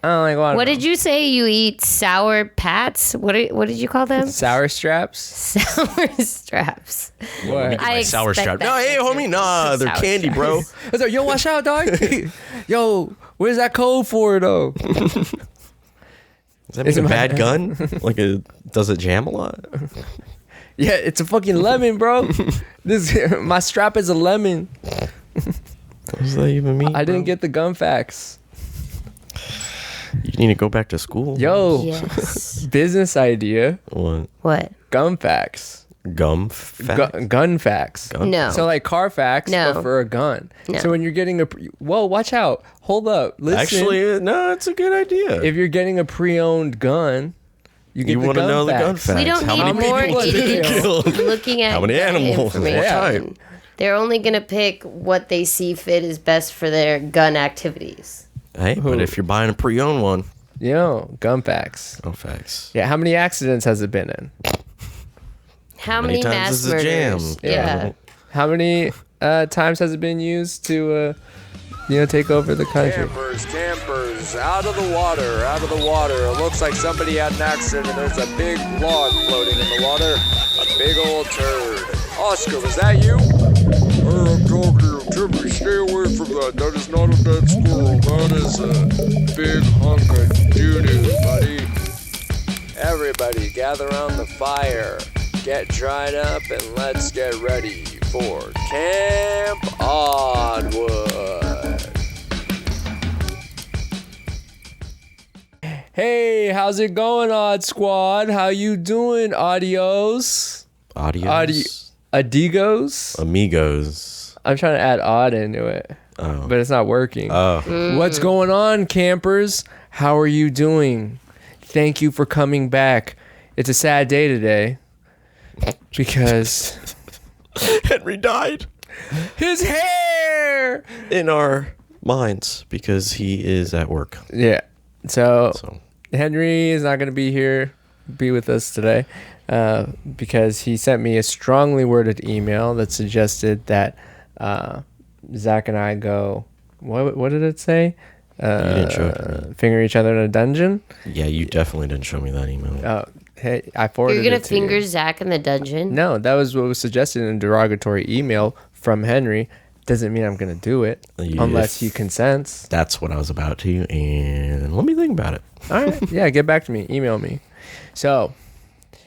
I don't like watermelon. What did you say? You eat sour pats? What did you call them? Sour straps? Sour straps. What? I Sour expect strap. that No, hey, answer. homie. Nah, they're Sour candy, bro. straps. I was like, yo, watch out, dog. Yo, where's that code for, though? Does that Is mean it a my- bad gun? Does it jam a lot? Yeah, it's a fucking lemon, bro. My strap is a lemon. What does that even mean? I didn't bro? get the gum facts. You need to go back to school. Yo, Yes. business idea. What? What? Gum facts. Gum facts? Gun facts. Gun? No. So like car facts, No. but for a gun. No. So when you're getting whoa, watch out. Hold up. Listen. Actually, no, it's a good idea. If you're getting a pre-owned gun, you get you the want to gun know the gun facts. facts. We don't How need many more people did they idiots kill? looking at How many gun animals? What information. type? They're only going to pick what they see fit is best for their gun activities. Hey, but if you're buying a pre-owned one, Gun facts. oh, facts. Yeah, how many accidents has it been in? How many times mass is a jam? murders? Yeah. Yeah. How many times has it been used to take over the country? Campers, out of the water, out of the water. It looks like somebody had an accident and there's a big log floating in the water. A big old turd. Oscar, was that you? I'm talking to you, Timmy. Stay away from that. That is not a dead squirrel. That is a big hunk of doo-doo, buddy. Everybody, gather around the fire. Get dried up and let's get ready for Camp Oddwood. Hey, how's it going, Odd Squad? How you doing, Audios? Adios. Adigos? Amigos. I'm trying to add odd into it, Oh. but it's not working. Oh. What's going on, campers? How are you doing? Thank you for coming back. It's a sad day today because Henry died his hair. in our minds because he is at work. Yeah. So So Henry is not going to be with us today because he sent me a strongly worded email that suggested that Zach and I go. What did it say? you didn't show it to me. Finger each other in a dungeon. Yeah, you definitely didn't show me that email. Hey, I forwarded You're going it to to you. finger Zach in the dungeon? No, that was what was suggested in a derogatory email from Henry. Doesn't mean I'm going to do it unless he consents. That's what I was about to, and let me think about it. All right. Yeah, get back to me. Email me. So, Are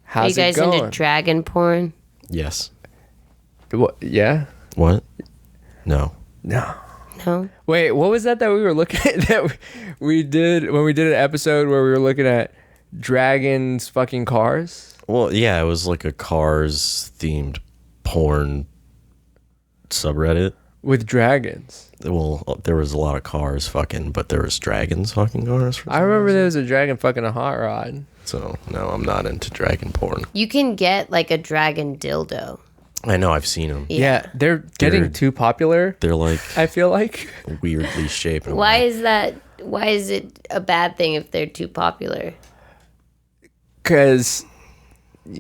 how's you guys it going? into dragon porn? Yes. What? Yeah? What? No. No. No? Wait, what was that we were looking at that we did when we did an episode where we were looking at dragons fucking cars? Well, yeah, it was like a Cars themed porn subreddit. With dragons. Well, there was a lot of cars fucking, but there was dragons fucking cars. I remember there was a dragon fucking a hot rod. So, no, I'm not into dragon porn. You can get like a dragon dildo. I know, I've seen them. Yeah, they're getting They're- too popular, They're like I feel like. weirdly shaped. and Why like- is that? Why is it a bad thing if they're too popular? Because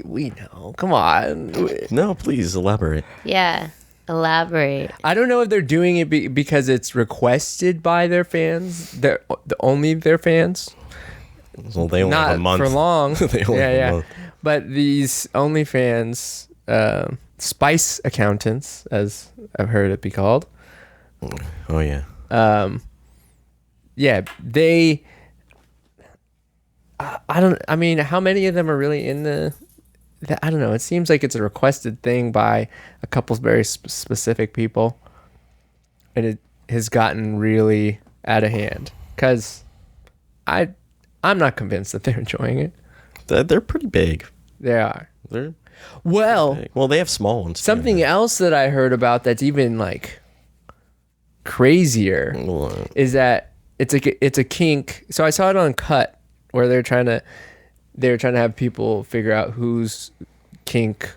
we know. Come on. No, please elaborate. Yeah. Elaborate. I don't know if they're doing it because it's requested by their fans. Only their fans. Well, they only have Not a month. for long. They only have a yeah. month. But these OnlyFans spice accountants, as I've heard it be called. Oh, yeah. Yeah, they. I mean, how many of them are really in the? I don't know. It seems like it's a requested thing by a couple very specific people, and it has gotten really out of hand. Cause I'm not convinced that they're enjoying it. They're pretty big. They are. They're Well, big. Well, they have small ones. too. something else that I heard about that's even like crazier Well, is that it's a kink. So I saw it on Cut where they're trying to have people figure out whose kink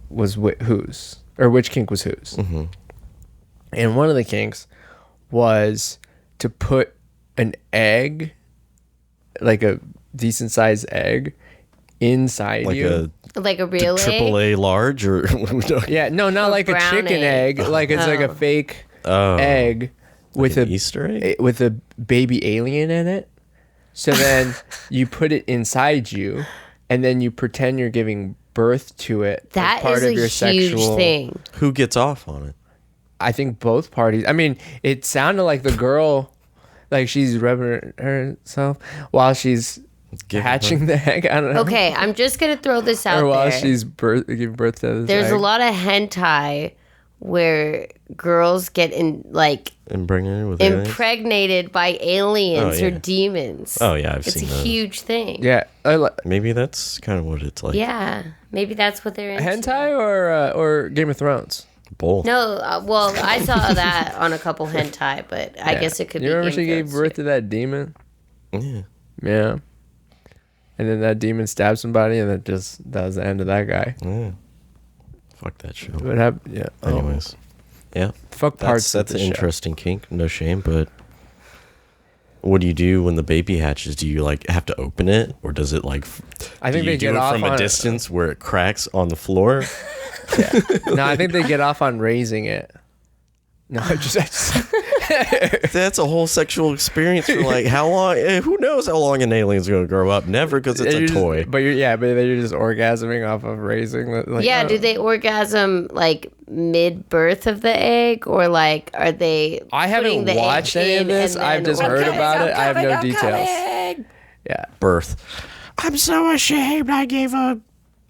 was whose or which kink was whose. Mm-hmm. And one of the kinks was to put an egg, like a decent sized egg, inside like you. Like a real egg? AAA large or Yeah, no, not A like a brown chicken egg. Like it's like a Oh. fake Oh. egg with an a Easter egg? with a baby alien in it. So then you put it inside you, and then you pretend you're giving birth to it. That as part is of a your huge sexual thing. Who gets off on it? I think both parties. I mean, it sounded like the girl, like she's rubbing herself while she's hatching the egg. I don't know. Okay, I'm just gonna throw this out Or while there. she's giving birth to this There's egg. a lot of hentai where girls get impregnated by aliens Oh, or yeah. demons. Oh, yeah, I've it's seen a those. huge thing. Yeah. Maybe that's kind of what it's like. Yeah, maybe that's what they're into. Hentai or Game of Thrones? Both. No, well, I saw that on a couple hentai, but I guess it could be. You remember Game she of gave Thrones birth too. to that demon? Yeah. Yeah. And then that demon stabbed somebody, and that was the end of that guy. Yeah. Fuck that show. What happened? Yeah. Anyways. Yeah. Fuck parts That's of an the show. interesting kink. No shame, but what do you do when the baby hatches? Do you like have to open it, or does it like? I think do you they do get it off from on a distance where it cracks on the floor. No, I think they get off on raising it. No, I just That's a whole sexual experience for like how long? Who knows how long an alien's gonna grow up? Never, because it's a toy. But you're just orgasming off of raising. Like, Yeah, oh. do they orgasm like mid-birth of the egg, or like are they? I haven't putting the watched egg any of in this. and I've then just heard orgasm? about it. I have no details. Yeah. Birth. I'm so ashamed. I gave a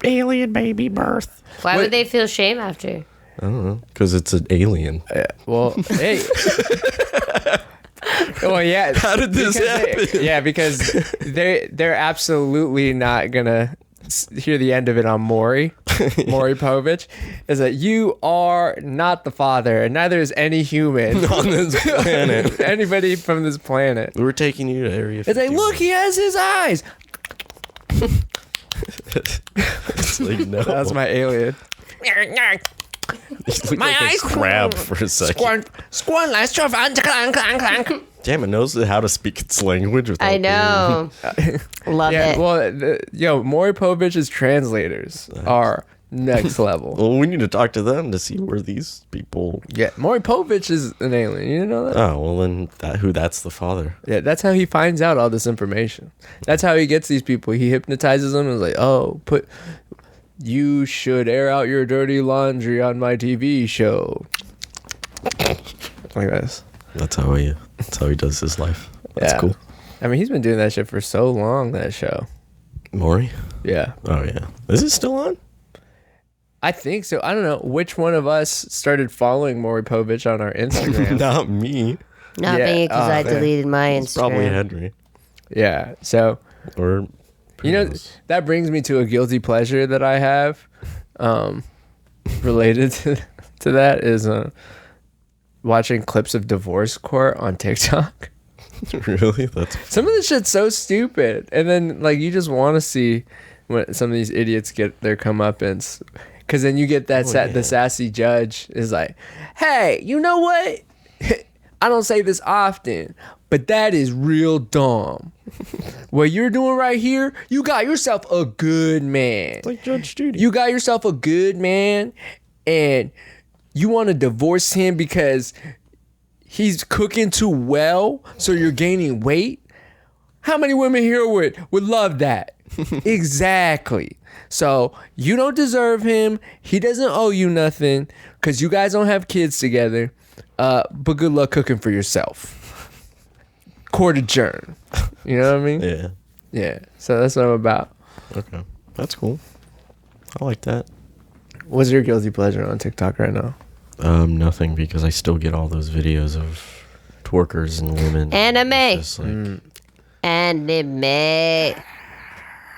alien baby birth. Why What- would they feel shame after? I don't know, because it's an alien. Well, hey. Well, yeah. How did this happen? Because they're absolutely not gonna hear the end of it on Maury Povich. Is that you are not the father, and neither is any human On this planet. anybody from this planet. We're taking you to Area 51. It's like, look, he has his eyes. It's like, no. That was my alien. My eyes crab for a second. Damn, it knows how to speak its language. I know. Love Yeah, it. well, Maury Povich's translators are next level. Well, we need to talk to them to see where these people. Yeah, Maury Povich is an alien. You didn't know that? Oh, well, then that's the father. Yeah, that's how he finds out all this information. That's how he gets these people. He hypnotizes them and is like, oh, you should air out your dirty laundry on my TV show. Like this. That's how he does his life. That's Yeah. cool. I mean, he's been doing that shit for so long, that show. Maury? Yeah. Oh, yeah. Is it still on? I think so. I don't know which one of us started following Maury Povich on our Instagram. Not me. Not Yeah, me, because I man. deleted my It's probably Instagram. Henry. Yeah. So, Or. you know, that brings me to a guilty pleasure that I have related to that is watching clips of divorce court on TikTok. Really? That's. Some of this shit's so stupid. And then, like, you just want to see when some of these idiots get their comeuppance. Because then you get that the sassy judge is like, hey, you know what? I don't say this often, but that is real dumb. What you're doing right here, you got yourself a good man. It's like Judge Judy. You got yourself a good man, and you want to divorce him because he's cooking too well, so you're gaining weight? How many women here would love that? Exactly. So you don't deserve him. He doesn't owe you nothing because you guys don't have kids together. But good luck cooking for yourself. Court adjourned. You know what I mean? Yeah. Yeah. So that's what I'm about. Okay. That's cool. I like that. What's your guilty pleasure on TikTok right now? Nothing, because I still get all those videos of twerkers and women. Anime. It's just like, Anime.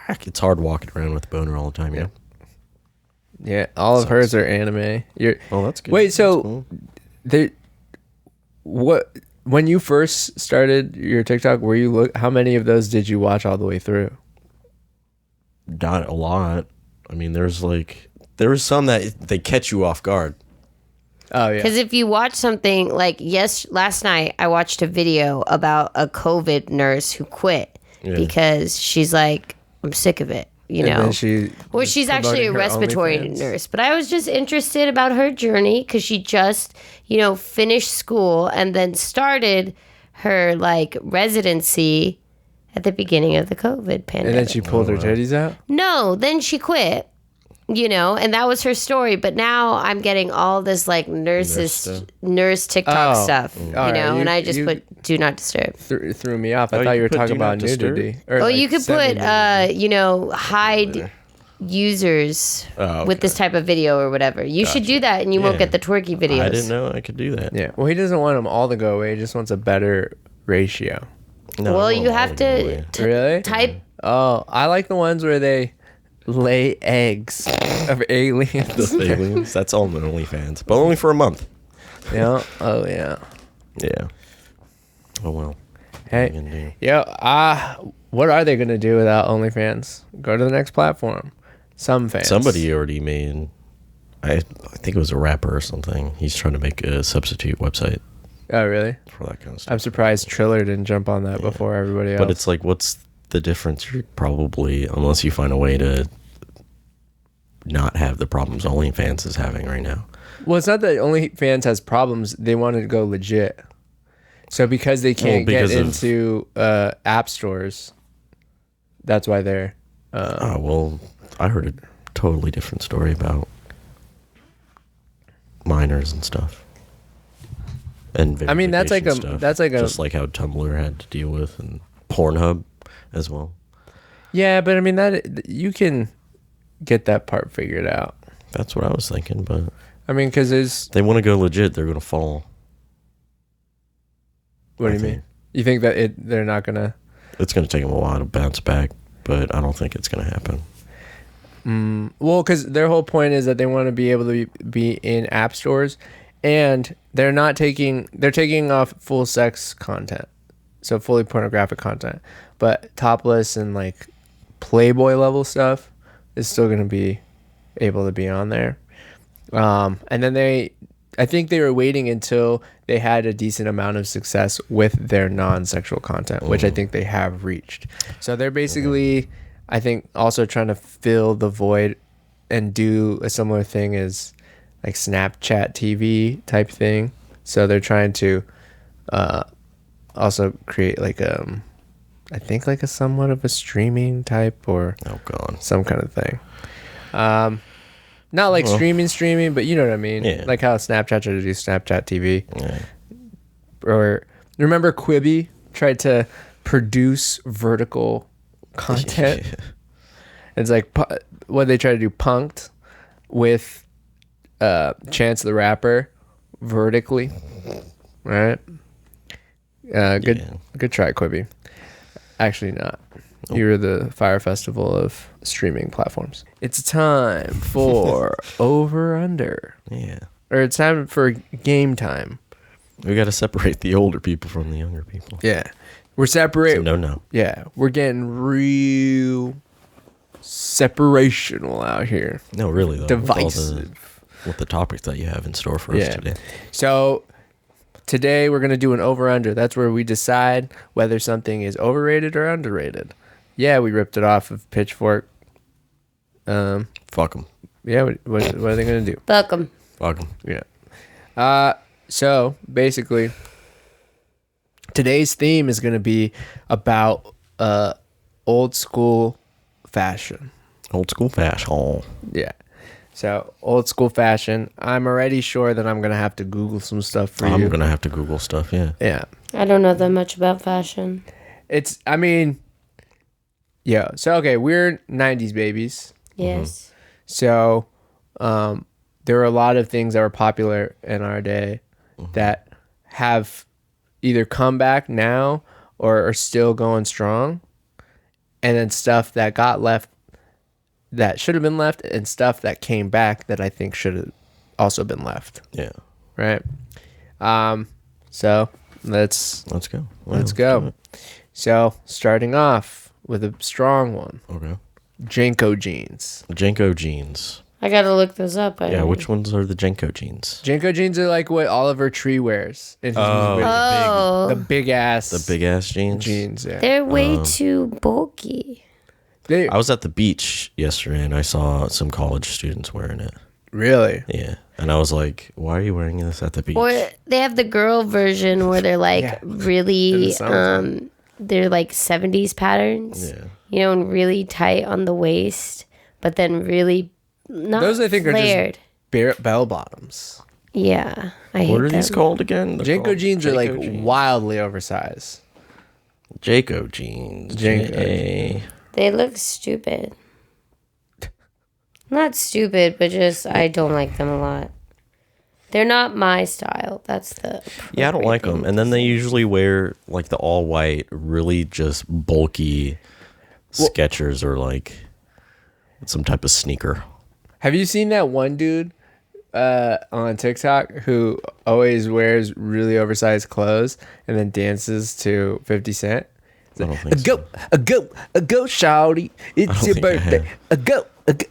it's hard walking around with a boner all the time, you know? Yeah, all of hers are anime. Oh, that's good. Wait, That's so cool. when you first started your TikTok, how many of those did you watch all the way through? Not a lot. I mean, there was some that they catch you off guard. Oh yeah. Because if you watch something like, last night I watched a video about a COVID nurse who quit Yeah. because she's like, I'm sick of it. you And know. then she's Actually a promoting her respiratory OnlyFans. nurse. But I was just interested about her journey because she just, finished school and then started her like residency at the beginning of the COVID pandemic. And then she pulled her titties out. No, then she quit. And that was her story. But now I'm getting all this like nurse TikTok stuff, and I just put do not disturb. Threw me off. I Oh, thought you you were put talking do not about disturb? nudity. Or Well, like you could put, semi-nudity. hide users with this type of video or whatever. You should do that, and you won't Yeah. get the twerky videos. I didn't know I could do that. Yeah. Well, he doesn't want them all to go away. He just wants a better ratio. No, Well, I you want have all go away. to Really? type. Oh, I like the ones where they lay eggs of aliens. Those aliens. That's all on OnlyFans, but only for a month. Yeah. Oh yeah. Yeah. Oh well. What are you gonna Hey. do? Yeah. What are they gonna do without OnlyFans? Go to the next platform. Some fans. Somebody already made. I think it was a rapper or something. He's trying to make a substitute website Oh really? for that kind of stuff. I'm surprised Triller didn't jump on that before everybody else. But it's like, what's the difference? You're probably, unless you find a way to not have the problems OnlyFans is having right now. Well, it's not that OnlyFans has problems. They want to go legit. So because they can't get because of- into app stores, that's why they're. Oh well, I heard a totally different story about minors and stuff. And I mean, that's like verification a- stuff. that's like a- just like how Tumblr had to deal with, and Pornhub as well. Yeah, but I mean that you can get that part figured out. That's what I was thinking, but I mean, because there's. they want to go legit, they're gonna fall. What do I you mean? think. You think that they're not gonna? It's gonna take them a while to bounce back, but I don't think it's gonna happen. Well, because their whole point is that they want to be able to be in app stores, and they're taking off full sex content, so fully pornographic content, but topless and like Playboy level stuff is still going to be able to be on there. And then I think they were waiting until they had a decent amount of success with their non-sexual content, which I think they have reached. So they're basically, I think, also trying to fill the void and do a similar thing as like Snapchat TV type thing. So they're trying to also create like I think like a somewhat of a streaming type or Oh god. some kind of thing. Not like streaming, but you know what I mean. Yeah. Like how Snapchat tried to do Snapchat TV. Yeah. Or remember Quibi tried to produce vertical content? It's like what they try to do, Punked with Chance the Rapper vertically, right? Good try, Quibi. Actually not. You're the Fire Festival of streaming platforms. It's time for Over Under. Yeah. Or it's time for game time. We got to separate the older people from the younger people. Yeah. We're separate. No. Yeah. We're getting real separational out here. No, really though. with all Divisive. with the topics that you have in store for us today. So today we're going to do an over under. That's where we decide whether something is overrated or underrated. Yeah, we ripped it off of Pitchfork. Fuck them. Yeah, what are they going to do? Fuck 'em. Fuck them. Yeah. So basically, today's theme is going to be about old school fashion. Old school fashion. Yeah. So old school fashion. I'm already sure that I'm going to have to Google some stuff for you. I'm going to have to Google stuff, yeah. Yeah. I don't know that much about fashion. So okay, we're 90's babies. Yes. So there were a lot of things that were popular in our day that have either come back now or are still going strong. And then stuff that got left that should have been left, and stuff that came back that I think should have also been left. Yeah. Right? So let's go. let's go. So starting off with a strong one. Okay. Jenko Jeans. Jenko Jeans. I gotta look those up. Yeah, which ones are the Jenko Jeans? Jenko Jeans are like what Oliver Tree wears in his movie. Oh, The big ass The big ass jeans? jeans. Yeah. they're way too bulky. I was at the beach yesterday and I saw some college students wearing it. Really? Yeah. And I was like, why are you wearing this at the beach? Or they have the girl version where they're like Yeah. really, summertime. they're like 70s patterns. Yeah. You know, and really tight on the waist, but then really not Those I think flared. are just bell bottoms. Yeah, I hate What are them. these called again? They're Jenko called jeans are like Jenko jeans. wildly oversized. Jenko jeans. Jenko J-A. They look stupid. Not stupid, but just I don't like them a lot. They're not my style. That's the Yeah, I don't like appropriate them. thing And to then they say. usually wear like the all white, really just bulky Skechers or like some type of sneaker. Have you seen that one dude on TikTok who always wears really oversized clothes and then dances to 50 Cent? I don't think A go, shawty. It's don't your think I birthday. have. A go.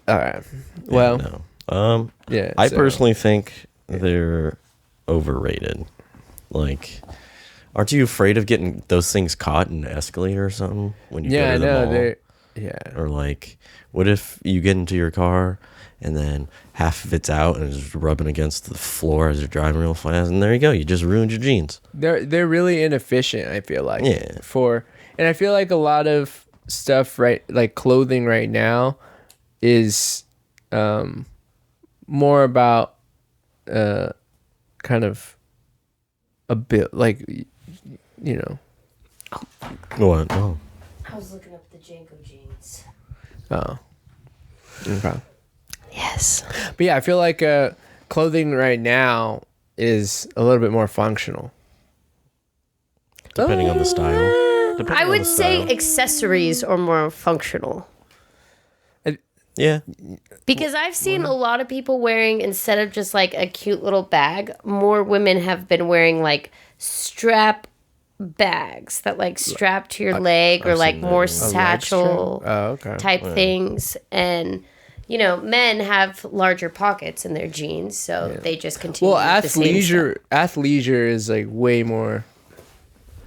All right. Well, No. yeah. I so- personally think they're overrated. Like, aren't you afraid of getting those things caught in an escalator or something when you Yeah, go I to the know. mall? They're, yeah. Or like, what if you get into your car and then half of it's out and it's just rubbing against the floor as you're driving real fast, and there you go, you just ruined your jeans. They're really inefficient, I feel like. Yeah. And I feel like a lot of stuff like clothing right now is more about kind of a bit like, you know. What? Oh. I was looking up the Jenko jeans. Oh. Okay. Yes. But yeah, I feel like clothing right now is a little bit more functional. Depending on the style. Depending I on would the say style. accessories are more functional. Yeah. Because I've seen a lot of people wearing, instead of just like a cute little bag, more women have been wearing like strap bags that like strap to your leg, or like more satchel Oh, okay. type things. And, you know, men have larger pockets in their jeans, so they just continue Well, with the same stuff. athleisure is like way more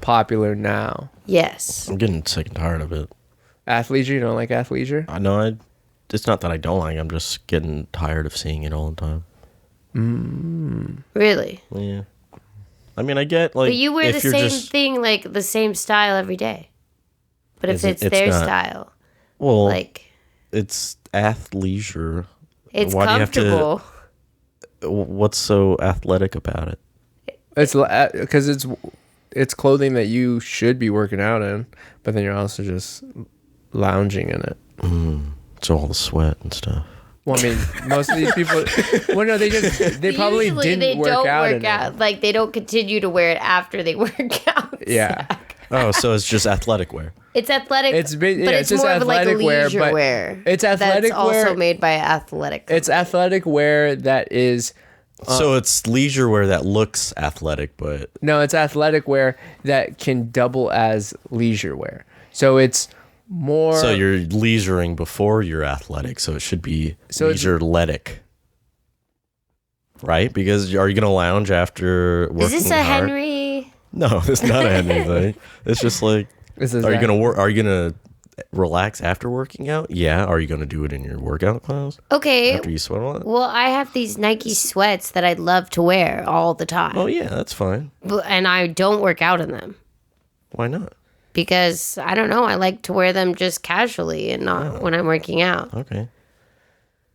popular now. Yes. I'm getting sick and tired of it. Athleisure, you don't like athleisure? I know it's not that I don't like it, I'm just getting tired of seeing it all the time. Really? Yeah. I mean, I get like But you wear the if you're same just- thing, like the same style every day. But if Is it- it's it's their not. style, Well, like it's athleisure. it's Why do you have to- comfortable. What's so athletic about it? It's because it's clothing that you should be working out in, but then you're also just lounging in it. It's all the sweat and stuff. Well, I mean, most of these people, well, no, they probably Usually didn't they work don't out work in out. it. Like they don't continue to wear it after they work out. Yeah, Oh, so it's just athletic wear. It's athletic, It's but yeah, it's just more of like athletic wear, leisure but wear. it's athletic that's wear. also made by athletic. It's athletic wear that is So it's leisure wear that looks athletic, but no, it's athletic wear that can double as leisure wear. So it's more. so you're leisuring before you're athletic, so it should be So it's- leisure-letic. Right? Because are you going to lounge after working Is this a hard? Henry? No, it's not a Henry thing. It's just like, This is are you that- going to work? Are you going to relax after working out? Yeah. Are you going to do it in your workout clothes Okay. after you sweat a lot? Well, I have these Nike sweats that I love to wear all the time, Oh yeah, that's fine. and I don't work out in them Why not? because I don't know. I like to wear them just casually and not when I'm working out. Okay.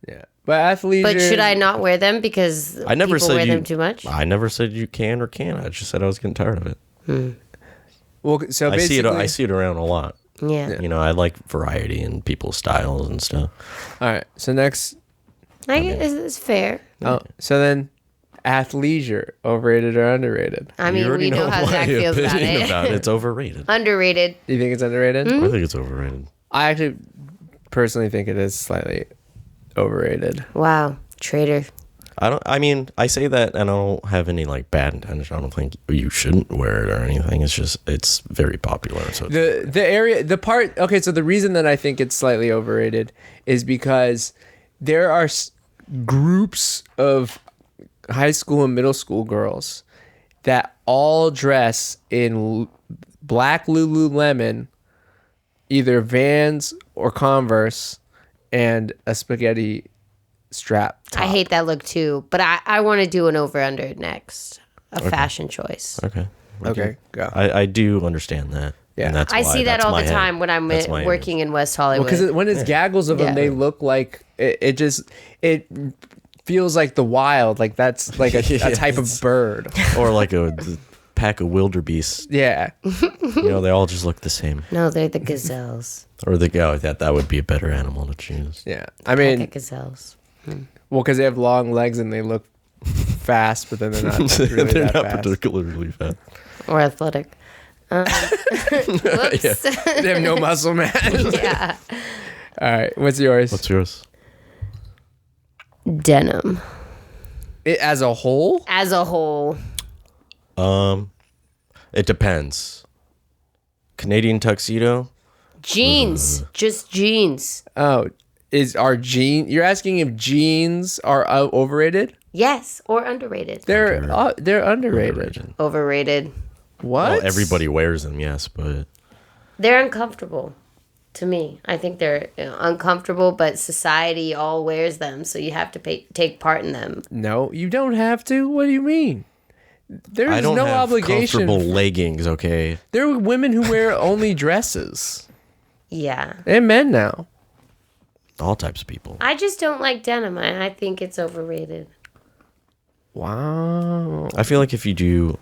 Yeah, but athleisure. But should I not wear them because I never people said wear you them too much? I never said you can or can't. I just said I was getting tired of it. Well, so I see it. basically, I see it around a lot. Yeah. You know, I like variety in people's styles and stuff. All right. So next, I guess it's fair. so then, athleisure, overrated or underrated? I mean, we know how my Zach feels about opinion it. about it. It's overrated. Underrated. Do you think it's underrated? Hmm? I think it's overrated. I actually personally think it is slightly overrated. Wow. Traitor. I mean, I say that and I don't have any like bad intention. I don't think you shouldn't wear it or anything. It's just it's very popular. So Okay, so the reason that I think it's slightly overrated is because there are groups of high school and middle school girls that all dress in black Lululemon either Vans or Converse and a spaghetti strap top. I hate that look too, but I want to do an over-under next. A fashion choice. Okay. Okay, go. I do understand that. Yeah. And that's I why, see that that's all my the head. time when I'm That's my working in West Hollywood. Because when it's gaggles of them, Yeah. they look like it feels like the wild. Like that's like a type of bird. Or like a pack of wildebeest. Yeah. They all just look the same. No, they're the gazelles. Or that would be a better animal to choose. Yeah. I mean, Pack of gazelles. well, because they have long legs and they look fast, but then they're not really They're that not fast. particularly fat. Or athletic. Whoops. They have no muscle mass. Yeah. All right. What's yours? What's yours? Denim. As a whole? As a whole. It depends. Canadian tuxedo. Jeans. Just jeans. Oh, you're asking if jeans are overrated? Yes. Or underrated. They're underrated. Overrated. What? Well, everybody wears them, yes, but They're uncomfortable to me. I think they're uncomfortable, but society all wears them, so you have to take part in them. No, you don't have to. What do you mean? There's I don't no have obligation. comfortable leggings, okay? There are women who wear only dresses. Yeah. And men now. All types of people. I just don't like denim. I think it's overrated. Wow. I feel like if you do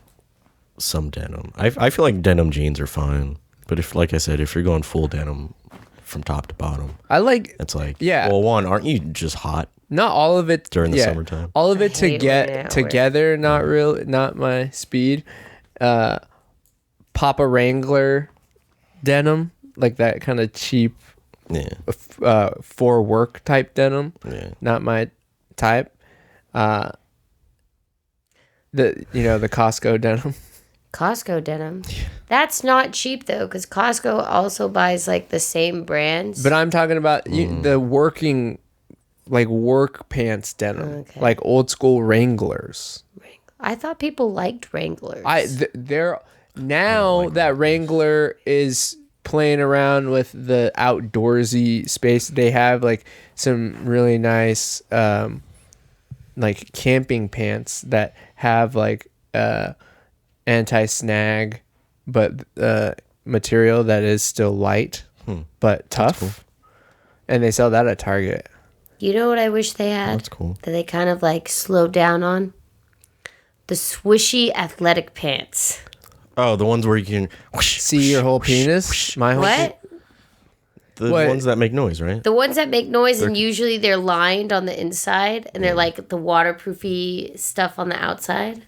some denim, I feel like denim jeans are fine. But if, like I said, if you're going full denim from top to bottom, I like it's like, Yeah. well, one, aren't you just hot? not all of it During the summertime. All of it I hate wearing it together, not my speed. Papa Wrangler denim, like that kind of cheap Yeah. for work type denim. Yeah. Not my type. The Costco denim. Costco denim. That's not cheap though, because Costco also buys like the same brands. But I'm talking about the working, like work pants denim, Okay. like old school Wranglers. I thought people liked Wranglers. They're now that Wrangler is playing around with the outdoorsy space. They have like some really nice like camping pants that have like anti-snag but material that is still light but tough. Cool. And they sell that at Target. You know what I wish they had? That's cool. That they kind of like slowed down on? The swishy athletic pants. Oh, the ones where you can whoosh, See your whole penis? My whole What? the What? ones that make noise, right? The ones that make noise, and usually they're lined on the inside, and they're like the waterproofy stuff on the outside.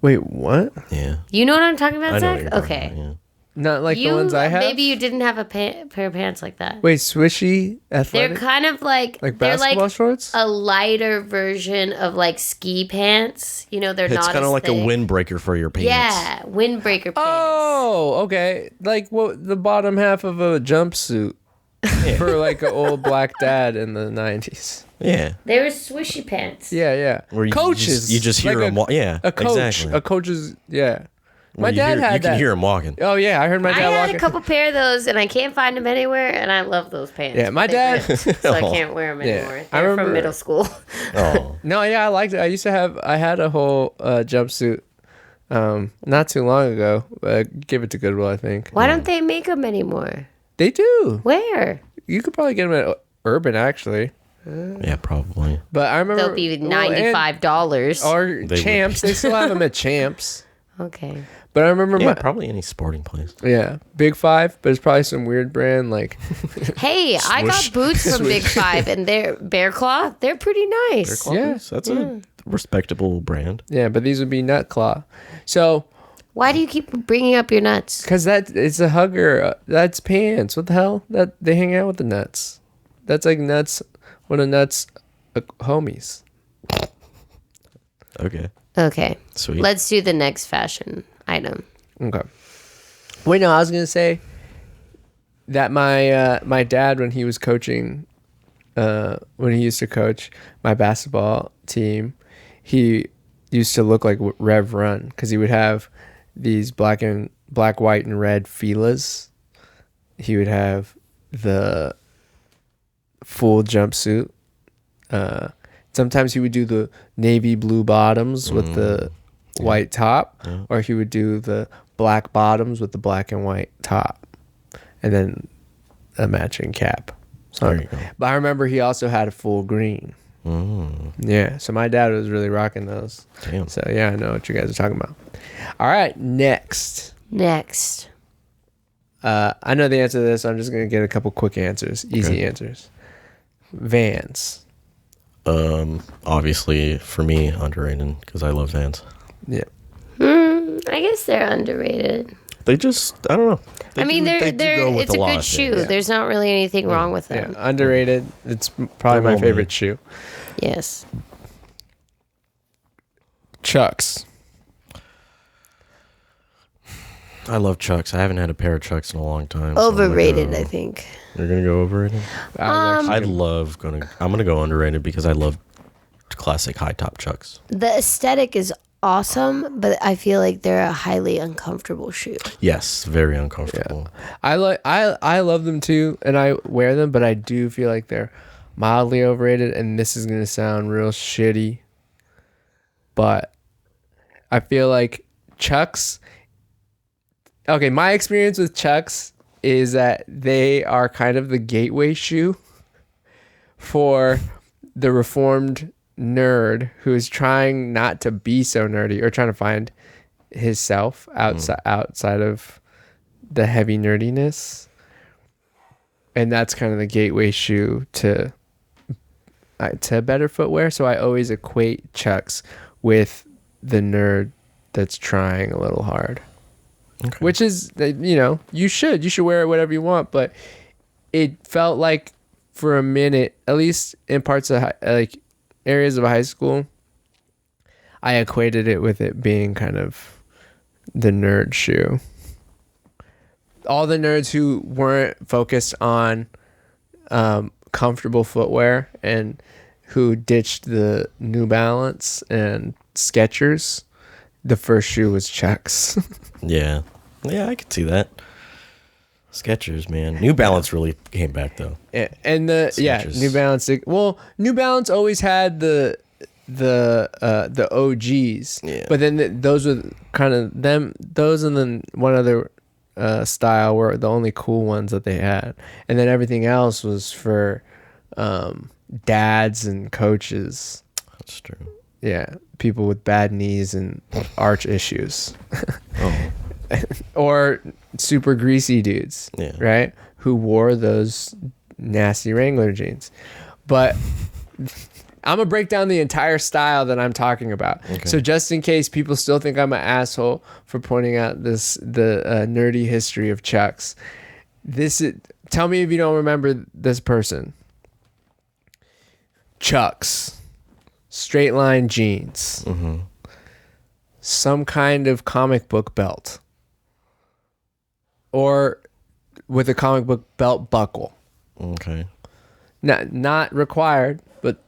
Wait, what? Yeah. You know what I'm talking about, I know what Zach? you're talking Okay. about, yeah. Not like the ones I have? Maybe you didn't have a pair of pants like that. Wait, swishy They're athletic? kind of like Like they're basketball like shorts? a lighter version of like ski pants. You know, they're It's not kind of as like thick. a windbreaker for your pants. Yeah, windbreaker pants. Oh, okay. Like what the bottom half of a jumpsuit for like an old black dad in the 90s. Yeah. They were swishy pants. Yeah. Where Coaches. You just hear Like them. Yeah. a coach. Exactly. A coach's, yeah. Where My dad had you that. can hear them walking. Oh, yeah. I heard my I dad had walking. a couple pair of those, and I can't find them anywhere. And I love those pants. Yeah, my but they're dad- ripped, so I can't wear them Yeah. anymore. I They're remember- from middle school. Oh. No, yeah, I liked it. I had a whole jumpsuit not too long ago. Give it to Goodwill, I think. Why don't they make them anymore? They do. Where? You could probably get them at Urban, actually. Yeah, probably. But I remember... They'll be well, and- $95. Or They Champs. They still have them at Champs. Okay. But I remember Yeah, probably any sporting place. Big Five, but it's probably some weird brand like Hey, I got Swoosh. boots from Big Five, and they're Bear Claw. They're pretty nice. Yeah. That's a respectable brand. yeah, but these would be Nut Claw. So Why do you keep bringing up your nuts? because that it's a hugger, that's pants. What the hell? That they hang out with the nuts. That's like nuts. One of nuts homies. Okay. Okay. Sweet. Let's do the next fashion item. Okay. Wait, no, I was gonna say that my dad when he was coaching, when he used to coach my basketball team, he used to look like Rev Run because he would have these black, white, and red Filas, he would have the full jumpsuit. Sometimes he would do the navy blue bottoms with the white top, or he would do the black bottoms with the black and white top, and then a matching cap. So, There you go. but I remember he also had a full green. Yeah, so my dad was really rocking those. Damn. So yeah, I know what you guys are talking about. All right, next. I know the answer to this. I'm just gonna get a couple quick answers, easy answers. Vans. Obviously for me, underrated because I love Vans. Yeah. I guess they're underrated. They just, I don't know. I mean, they do go with it's a lot good of shoe. things. There's not really anything wrong with Yeah, them. underrated. It's probably my well favorite made. shoe. Yes. Chucks. I love Chucks. I haven't had a pair of Chucks in a long time. so I'm gonna Overrated, go- I think. You're gonna go overrated? I'm gonna go underrated because I love classic high top Chucks. The aesthetic is awesome, but I feel like they're a highly uncomfortable shoe. Yes, very uncomfortable. I love them too, and I wear them, but I do feel like they're mildly overrated. And this is gonna sound real shitty, but I feel like Chucks. Okay, my experience with Chucks is that they are kind of the gateway shoe for the reformed nerd who is trying not to be so nerdy or trying to find his self outside of the heavy nerdiness. And that's kind of the gateway shoe to better footwear. So I always equate Chucks with the nerd that's trying a little hard. Okay. Which is, you should wear whatever you want, but it felt like for a minute, at least in parts of areas of high school, I equated it with it being kind of the nerd shoe. All the nerds who weren't focused on comfortable footwear and who ditched the New Balance and Skechers, the first shoe was Chucks. Yeah, I could see that. Skechers, man. New Balance really came back though. And Skechers. New Balance. Well, New Balance always had the OGs. Yeah. But then those were kind of them. Those and then one other style were the only cool ones that they had, and then everything else was for dads and coaches. That's true. Yeah, people with bad knees and arch issues. Oh, Or super greasy dudes, Yeah. right? Who wore those nasty Wrangler jeans. But I'm going to break down the entire style that I'm talking about. Okay. So just in case people still think I'm an asshole for pointing out the nerdy history of Chucks. Tell me if you don't remember this person. Chucks. Straight line jeans. Mm-hmm. Some kind of comic book belt. Or with a comic book belt buckle. Okay. Not required, but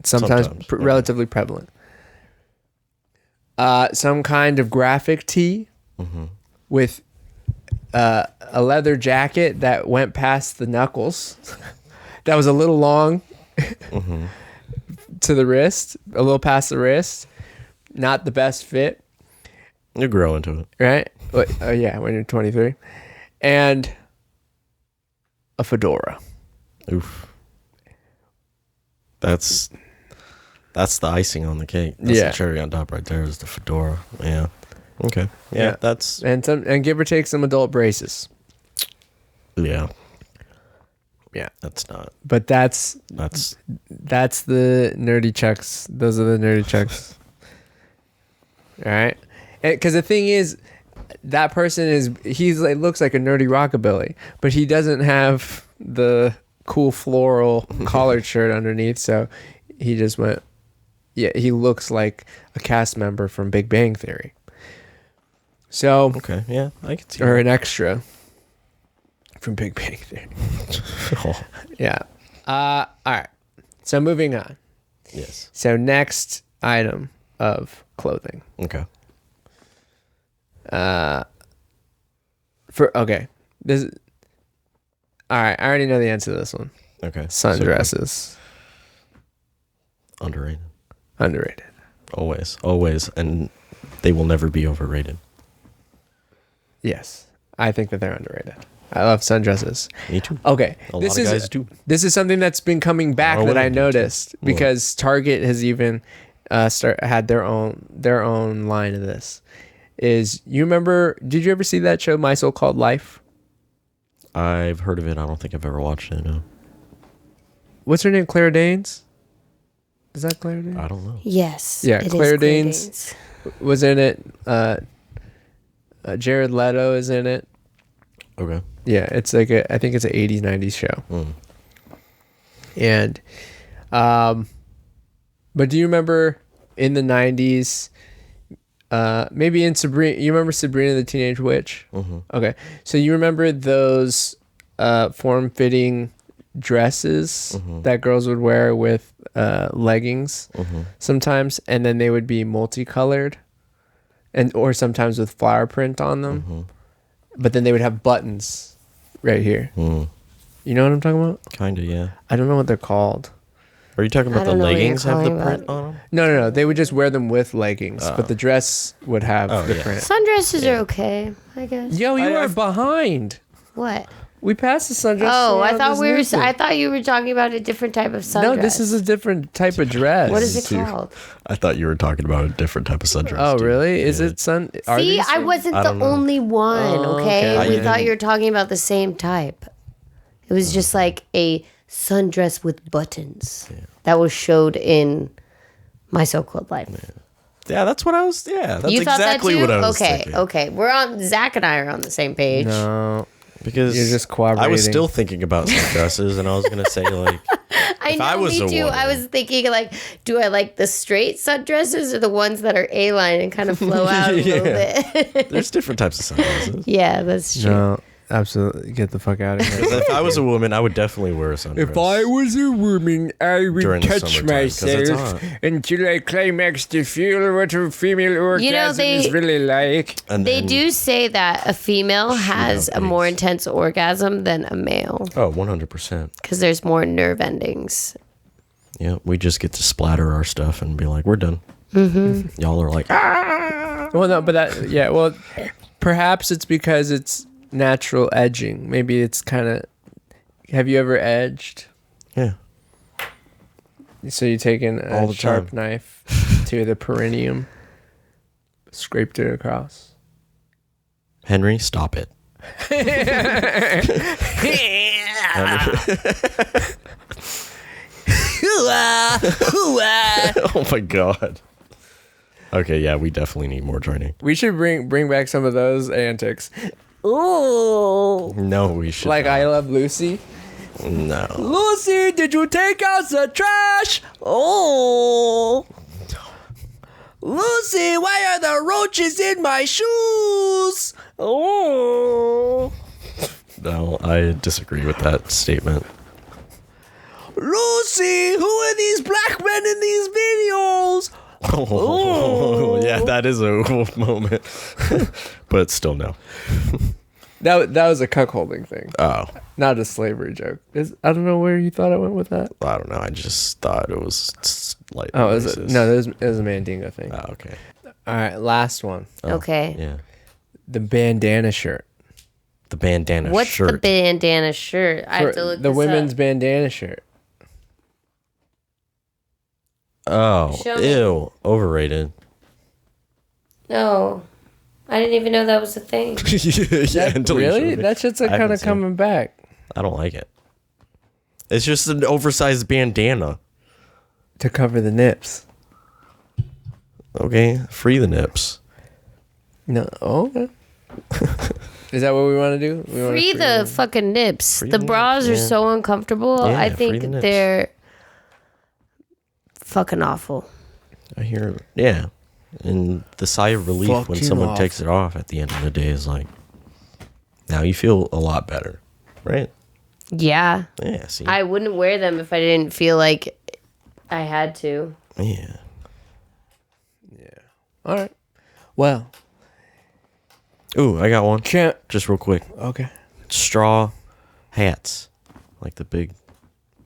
sometimes Sometimes, relatively prevalent. Some kind of graphic tee with a leather jacket that went past the knuckles. That was a little long to the wrist, a little past the wrist. Not the best fit. You grow into it. Right? Yeah, when you're 23. And a fedora. Oof. That's the icing on the cake. That's Yeah. the cherry on top right there is the fedora. Yeah. Okay. Yeah. That's And give or take some adult braces. yeah. Yeah. That's not. But that's That's the nerdy Chucks. Those are the nerdy Chucks. All right. Because the thing is, that person looks like a nerdy rockabilly, but he doesn't have the cool floral collared shirt underneath. So he just went, he looks like a cast member from Big Bang Theory. So, okay. Yeah, I can see. or an extra from Big Bang Theory. Oh, Yeah. All right. So moving on. yes. So next item of clothing. Okay. This All right, I already know the answer to this one. Okay. Sundresses. Underrated. Underrated. Always. And they will never be overrated. Yes. I think that they're underrated. I love sundresses. Me too. Okay. A lot of guys do. This is something that's been coming back that I noticed because Target has even had their own line of this. Did you ever see that show My So Called Life? I've heard of it. I don't think I've ever watched it, no. What's her name? Claire Danes? Is that Claire Danes? I don't know. Yes. Yeah, Claire Danes was in it. Jared Leto is in it. Okay. Yeah, it's like I think it's an 80s, 90s show. And, but do you remember in the 90s, maybe in Sabrina, you remember Sabrina the Teenage Witch? Okay. So you remember those form-fitting dresses that girls would wear with leggings sometimes, and then they would be multicolored or sometimes with flower print on them. But then they would have buttons right here. You know what I'm talking about? Kinda, yeah. I don't know what they're called. Are you talking about the leggings have the print on them? No. They would just wear them with leggings, but the dress would have the print. Sundresses are okay, I guess. Yo, you are behind. What? We passed the sundress. Oh, I thought you were talking about a different type of sundress. No, this is a different type of dress. What is it called? I thought you were talking about a different type of sundress. Oh, really? Is it sun? See, I wasn't the only one, okay? We thought you were talking about the same type. It was just like a sundress with buttons that was showed in My So-Called Life. Yeah, that's what I was. Yeah, that's You thought exactly that too? what I was thinking. Okay. Zach and I are on the same page. No. Because you're just cooperating. I was still thinking about sundresses, and I was gonna say like, I was me too. I was thinking like, do I like the straight sundresses or the ones that are A-line and kind of flow out a little bit? There's different types of sundresses. Yeah, that's true. No, absolutely. Get the fuck out of here. If I was a woman, I would definitely wear a sundress. If I was a woman, I would touch myself until I climax to feel what a female orgasm is really like. And they do say that a female has a more intense orgasm than a male. Oh, 100%. Because there's more nerve endings. Yeah, we just get to splatter our stuff and be like, we're done. Y'all are like, ah! Well, no, but perhaps it's because it's natural edging. Maybe it's kind of. Have you ever edged? Yeah. So you taken a sharp knife to the perineum, scraped it across. Henry, stop it. Oh my god. Okay, yeah, we definitely need more training. We should bring back some of those antics. Ooh. No, we should. Like not. I Love Lucy. No. Lucy, did you take out the trash? Oh. Lucy, why are the roaches in my shoes? Oh. No, I disagree with that statement. Lucy, who are these black men in these videos? Oh, yeah, that is a moment. But still, no. That was a cuckolding thing. Oh. Not a slavery joke. I don't know where you thought I went with that. I don't know. I just thought it was like. Oh, is it? No, it was a Mandingo thing. Oh, okay. All right, last one. Oh, okay. Yeah. The bandana shirt. The bandana What's shirt. the bandana shirt? I have to look the this women's up. bandana shirt. Oh, ew. Overrated. No. I didn't even know that was a thing. Yeah, really? That shit's kind of coming back. I don't like it. It's just an oversized bandana. To cover the nips. Okay, free the nips. No, okay. Is that what we want to do? Free the fucking nips. The bras are so uncomfortable. Yeah, I think they're fucking awful. I hear, yeah. And the sigh of relief when someone takes it off at the end of the day is like, now you feel a lot better, right? Yeah. Yeah, see. I wouldn't wear them if I didn't feel like I had to. Yeah. Yeah. All right. Well. Ooh, I got one. Can't. Just real quick. Okay. Straw hats, like the big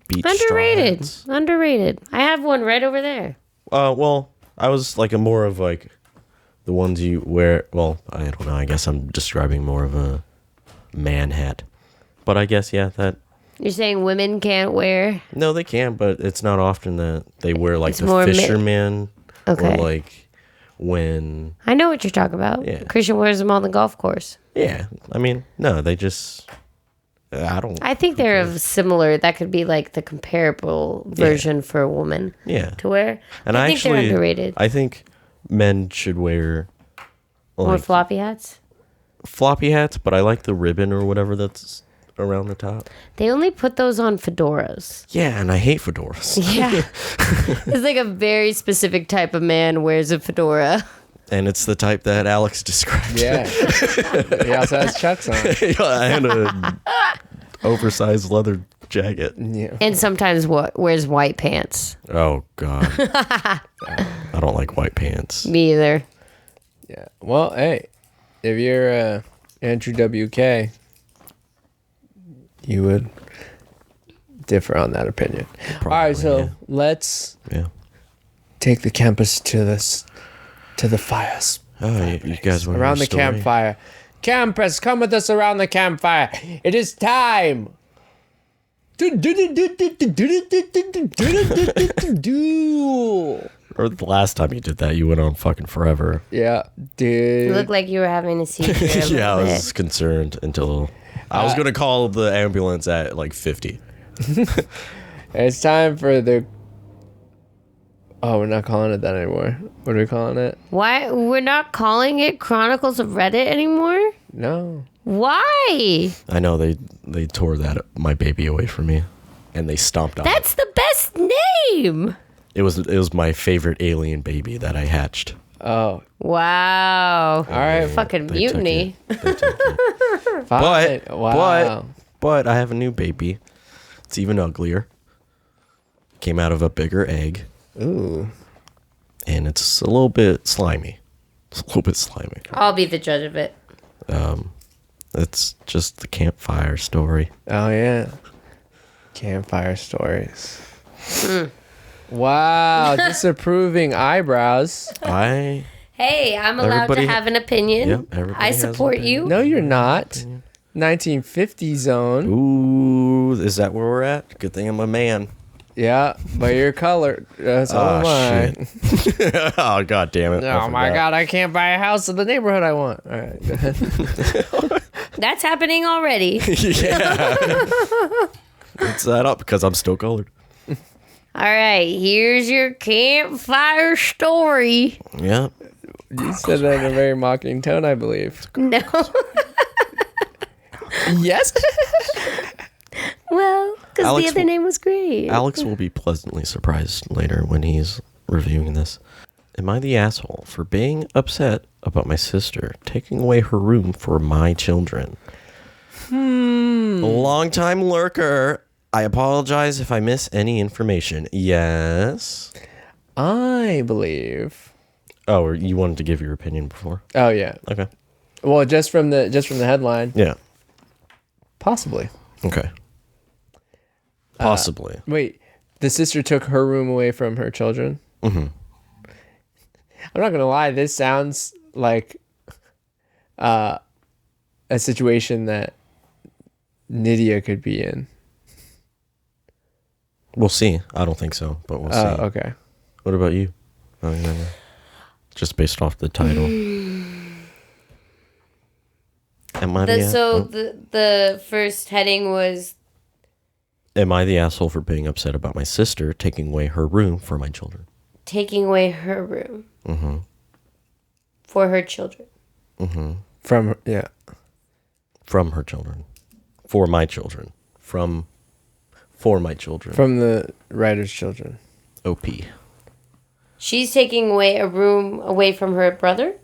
beach straw hats. Underrated. I have one right over there. Well, I was like more of like the ones you wear. Well, I don't know. I guess I'm describing more of a man hat. But I guess, yeah, that... You're saying women can't wear? No, they can, but it's not often that they wear like It's the more fisherman. Okay. Or like when... I know what you're talking about. Yeah. Christian wears them on the golf course. Yeah. I mean, no, they just... I think they're of similar. That could be like the comparable version for a woman to wear. And I think they're underrated. I think men should wear... More floppy hats? Floppy hats, but I like the ribbon or whatever that's around the top. They only put those on fedoras. Yeah, and I hate fedoras. Yeah. It's like a very specific type of man wears a fedora. And it's the type that Alex described. Yeah. He also has Chucks on. And a oversized leather jacket. Yeah. And sometimes wears white pants. Oh, God. I don't like white pants. Me either. Yeah. Well, hey, if you're Andrew WK, you would differ on that opinion. Probably, all right, so let's take the campus to the fires. Oh, you guys want around the campfire. Campus, come with us around the campfire. It is time. Or the last time you did that, you went on fucking forever. Yeah, dude. You look like you were having a seizure. Yeah, I was concerned until I was going to call the ambulance at like 50. It's time for the... Oh, we're not calling it that anymore. What are we calling it? Why? We're not calling it Chronicles of Reddit anymore? No. Why? I know they tore my baby away from me, and they stomped on it. That's the best name. It was my favorite alien baby that I hatched. Oh. Wow. All right. Fucking mutiny. They took it. Fine. Wow. But I have a new baby. It's even uglier. Came out of a bigger egg. Ooh. And it's a little bit slimy. It's a little bit slimy. I'll be the judge of it. It's just the campfire story. Oh, yeah. Campfire stories. Wow. Disapproving eyebrows. Hey, I'm allowed to have an opinion. Yep, everybody I has an support opinion. you. No, you're not. 1950 zone. Ooh, is that where we're at? Good thing I'm a man. Yeah, but you're colored. So am I. Shit. Oh, God damn it. Oh, my God. I can't buy a house in the neighborhood I want. All right. Go ahead. That's happening already. Yeah. It's that up because I'm still colored. All right, here's your campfire story. Yeah. You said that in a very mocking tone, I believe. No. Yes. Well, because the other name was great. Alex will be pleasantly surprised later when he's reviewing this. Am I the asshole for being upset about my sister taking away her room for my children? Long-time lurker. I apologize if I miss any information. Yes. I believe. Oh, or you wanted to give your opinion before? Oh, yeah. Okay. Well, just from the headline. Yeah. Possibly. Okay. Possibly. Wait, the sister took her room away from her children? Mm-hmm. I'm not going to lie. This sounds like a situation that Nydia could be in. We'll see. I don't think so, but we'll see. Okay. What about you? Oh, yeah. Just based off the title. Am I the first heading was... Am I the asshole for being upset about my sister taking away her room for my children? Taking away her room. Mm-hmm. For her children. Mm-hmm. From her children. For my children. For my children. From the writer's children. OP. She's taking away a room away from her brother?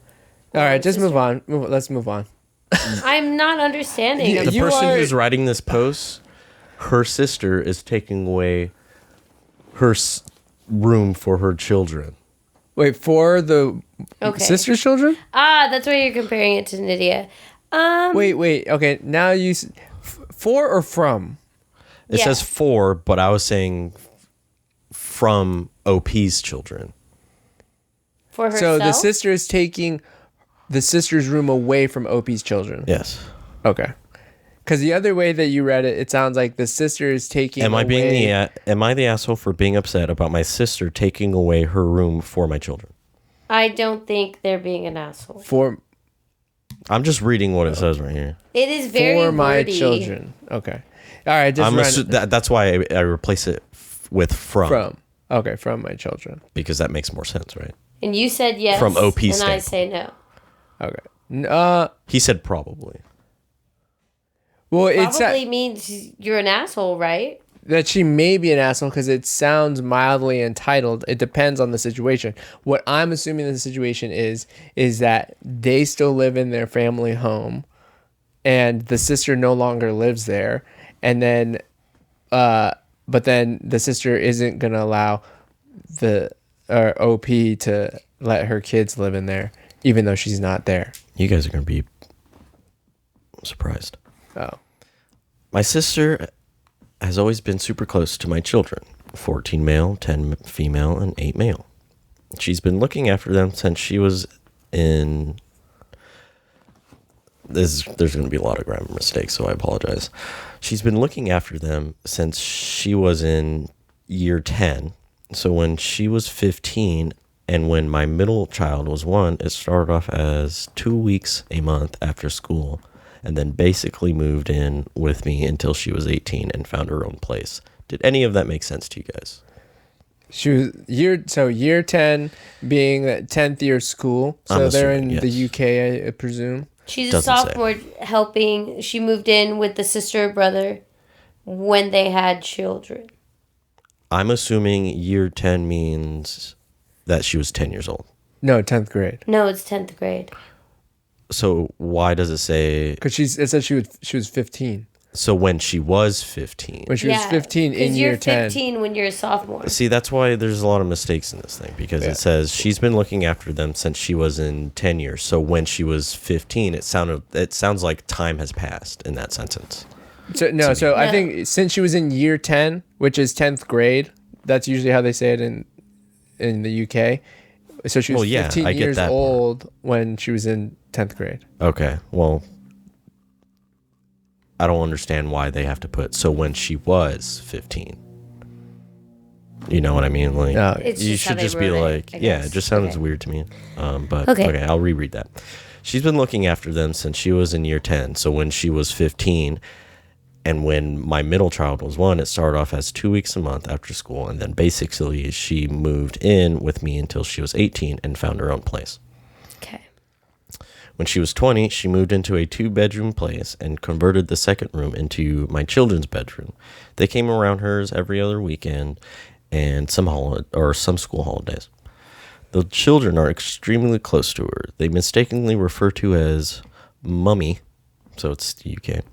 All right, just move on. Let's move on. I'm not understanding. The person who's writing this post, her sister is taking away her room for her children. Wait, for the sister's children? Ah, that's why you're comparing it to Nydia. Wait. Okay, now you... For or from? It Yeah. says for, but I was saying from OP's children. For herself? So the sister is taking the sister's room away from OP's children. Yes. Okay. Because the other way that you read it, it sounds like the sister is taking Am I away... am I the asshole for being upset about my sister taking away her room for my children? I don't think they're being an asshole. I'm just reading what it says right here. It is very For my wordy. children. Okay. All right. That's why I replace it with from. From. Okay, from my children. Because that makes more sense, right? And you said yes. From OP's and I standpoint. say no. Okay. He said probably. Well, Probably means you're an asshole, right? that she may be an asshole because it sounds mildly entitled. It depends on the situation. What I'm assuming the situation is that they still live in their family home and the sister no longer lives there. And then, but then the sister isn't going to allow the OP to let her kids live in there, even though she's not there. You guys are going to be surprised. Oh. My sister has always been super close to my children. 14 male, 10 female, and 8 male. She's been looking after them since she was in... There's going to be a lot of grammar mistakes, so I apologize. She's been looking after them since she was in year 10. So when she was 15 and when my middle child was 1, it started off as 2 weeks a month after school, and then basically moved in with me until she was 18 and found her own place. Did any of that make sense to you guys? She was year 10 being that 10th year school. So they're in the UK, I presume. She's a sophomore helping. She moved in with the sister or brother when they had children. I'm assuming year 10 means that she was 10 years old. No, 10th grade. No, it's 10th grade. So why does it say... Because it said she was 15. So when she was 15. When she was 15 in year 10. Because you're 15 when you're a sophomore. See, that's why there's a lot of mistakes in this thing. Because it says she's been looking after them since she was in 10 years. So when she was 15, it sounds like time has passed in that sentence. So I think since she was in year 10, which is 10th grade, that's usually how they say it in the UK. So she was 15 years old when she was in 10th grade. Okay, well, I don't understand why they have to put, so when she was 15. You know what I mean? Like, you should just be like, it just sounds weird to me. But okay, I'll reread that. She's been looking after them since she was in year 10. So when she was 15, and when my middle child was 1, it started off as 2 weeks a month after school. And then basically she moved in with me until she was 18 and found her own place. Okay. When she was 20, she moved into a 2-bedroom place and converted the second room into my children's bedroom. They came around hers every other weekend and some school holidays. The children are extremely close to her. They mistakenly refer to as Mummy, so it's the UK.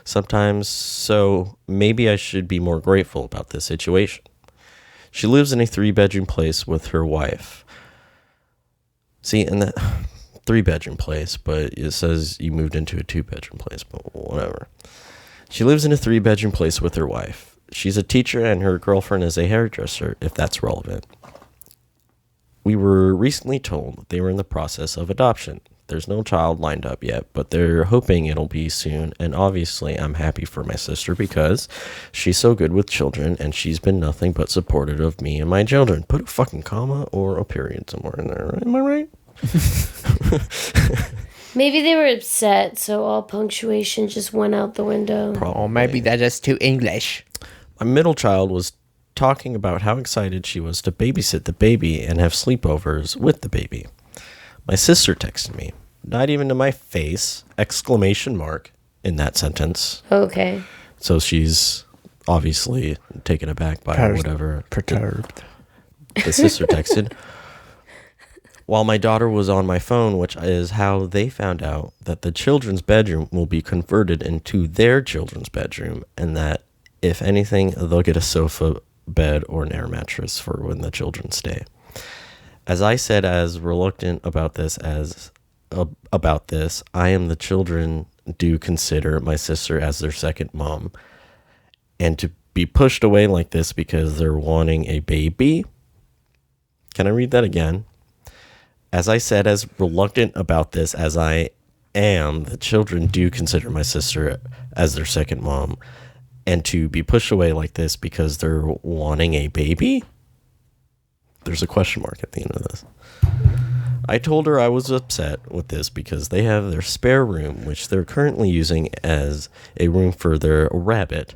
Sometimes, so maybe I should be more grateful about this situation. She lives in a 3-bedroom place with her wife. See, in that 3-bedroom place, but it says you moved into a 2-bedroom place, but whatever. She lives in a 3-bedroom place with her wife. She's a teacher and her girlfriend is a hairdresser, if that's relevant. We were recently told that they were in the process of adoption. There's no child lined up yet, but they're hoping it'll be soon. And obviously, I'm happy for my sister because she's so good with children and she's been nothing but supportive of me and my children. Put a fucking comma or a period somewhere in there. Right? Am I right? Maybe they were upset, so all punctuation just went out the window. Probably. Or maybe they're just too English. My middle child was talking about how excited she was to babysit the baby and have sleepovers with the baby. My sister texted me, not even to my face, ! In that sentence. Okay. So she's obviously taken aback by whatever. Perturbed. The sister texted. While my daughter was on my phone, which is how they found out that the children's bedroom will be converted into their children's bedroom, and that, if anything, they'll get a sofa, bed, or an air mattress for when the children stay. As I said, as reluctant about this as about this. I am the children do consider my sister as their second mom. And to be pushed away like this because they're wanting a baby. Can I read that again? As I said, as reluctant about this as I am, the children do consider my sister as their second mom. And to be pushed away like this because they're wanting a baby? There's a question mark at the end of this. I told her I was upset with this because they have their spare room, which they're currently using as a room for their rabbit.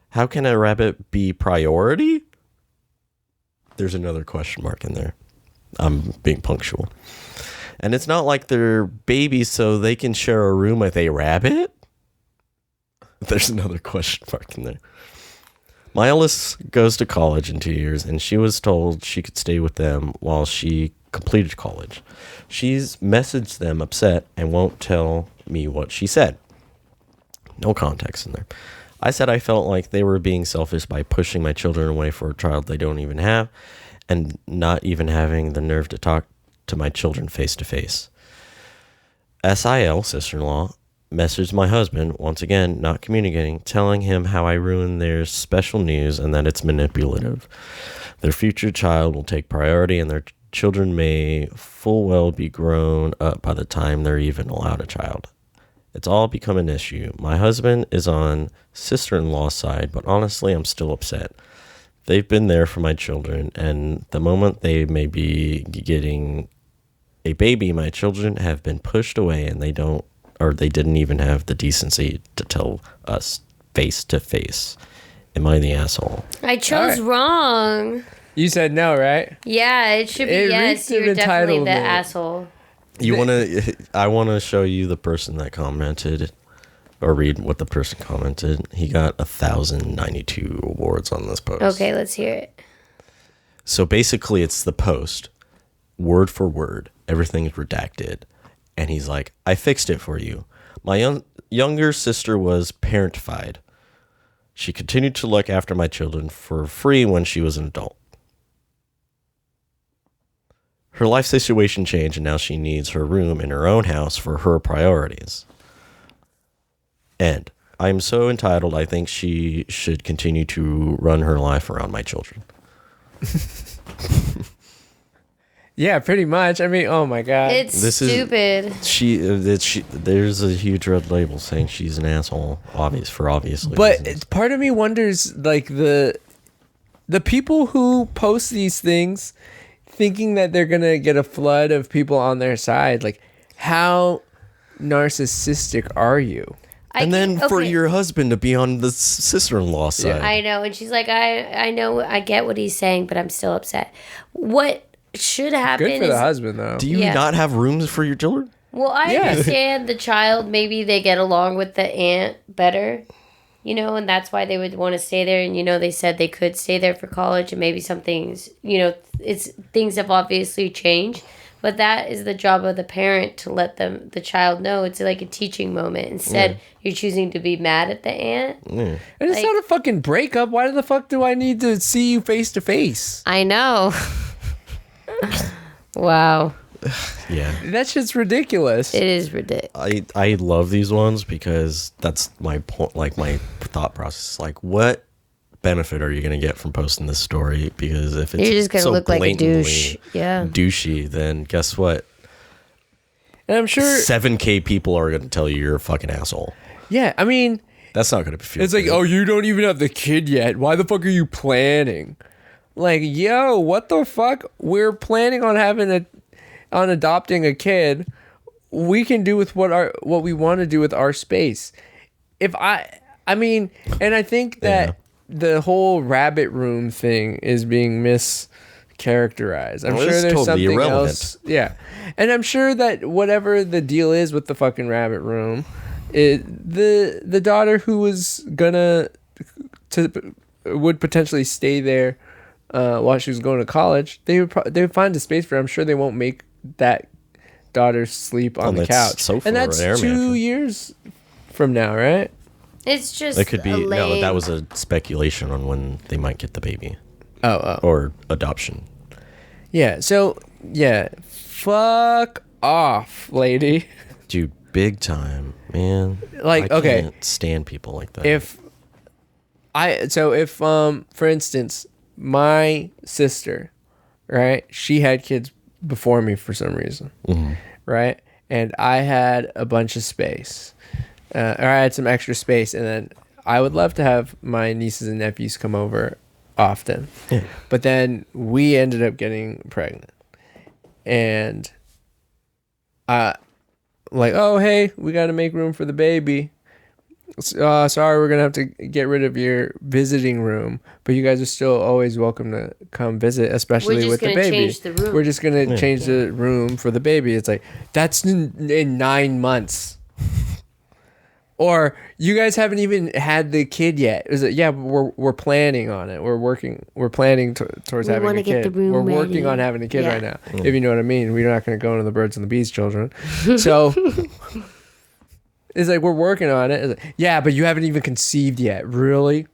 How can a rabbit be priority? There's another question mark in there. I'm being punctual. And it's not like they're babies so they can share a room with a rabbit? There's another question mark in there. My eldest goes to college in 2 years, and she was told she could stay with them while she completed college. She's messaged them upset and won't tell me what she said. No context in there. I said I felt like they were being selfish by pushing my children away for a child they don't even have and not even having the nerve to talk to my children face to face. SIL, sister-in-law, messaged my husband, once again, not communicating, telling him how I ruined their special news and that it's manipulative. Their future child will take priority and their children may full well be grown up by the time they're even allowed a child. It's all become an issue. My husband is on sister-in-law's side, but honestly, I'm still upset. They've been there for my children, and the moment they may be getting a baby, my children have been pushed away and they didn't even have the decency to tell us face to face. Am I the asshole? I chose wrong. You said no, right? Yeah, it should be yes. You're definitely the asshole. I want to show you the person that commented, or read what the person commented. He got 1,092 awards on this post. Okay, let's hear it. So basically, it's the post, word for word. Everything is redacted. And he's like, I fixed it for you. My younger sister was parentified. She continued to look after my children for free when she was an adult. Her life situation changed and now she needs her room in her own house for her priorities. And I am so entitled, I think she should continue to run her life around my children. Yeah, pretty much. I mean, oh my God. It's stupid. There's a huge red label saying she's an asshole, for obvious reasons. But part of me wonders, like, the people who post these things thinking that they're going to get a flood of people on their side, like, how narcissistic are you? For your husband to be on the sister-in-law side. Yeah. I know. And she's like, I know, I get what he's saying, but I'm still upset. What should happen Good for the husband, though. Do you not have rooms for your children? Well, I understand the child, maybe they get along with the aunt better, and that's why they would want to stay there. And, they said they could stay there for college and maybe some things, things have obviously changed. But that is the job of the parent to let the child know. It's like a teaching moment. Instead, you're choosing to be mad at the aunt. And it's not a fucking breakup. Why the fuck do I need to see you face to face? I know. Wow. Yeah. That shit's ridiculous. It is ridiculous. I love these ones because that's my point, like my thought process. Like, what benefit are you going to get from posting this story? Because if it's you're just going to look like a douche. Yeah. Douchey, then guess what? And I'm sure 7K people are going to tell you you're a fucking asshole. Yeah, I mean, that's not going to feel it's good. like, oh, you don't even have the kid yet. Why the fuck are you planning? Like, yo, what the fuck? We're planning on adopting a kid. We can do with what we want to do with our space. I mean, and I think that the whole rabbit room thing is being mischaracterized. I'm sure there's totally something irrelevant. else. Yeah. And I'm sure that whatever the deal is with the fucking rabbit room, the daughter who was would potentially stay there while she was going to college, they would find a space for her. I'm sure they won't make that daughter sleep on the couch. And that's 2 years from now, right? It's just it could be no. That was a speculation on when they might get the baby. Oh. Or adoption. Yeah. So yeah, fuck off, lady. Dude, big time, man. Like, I okay. can't stand people like that. If for instance, my sister, right, she had kids before me for some reason, right, and I had a bunch of space, or I had some extra space, and then I would love to have my nieces and nephews come over often, but then we ended up getting pregnant, and like, oh hey, we got to make room for the baby. Sorry, we're gonna have to get rid of your visiting room, but you guys are still always welcome to come visit, especially with the baby. Change the room. We're just gonna change the room for the baby. It's like, that's in 9 months. Or you guys haven't even had the kid yet. Is it? Yeah, we're planning on it. We're planning towards having a kid. Get the room we're ready. working on having a kid right now. If you know what I mean. We're not gonna go into the birds and the bees children. So. It's like, we're working on it. It's like, yeah, but you haven't even conceived yet. Really?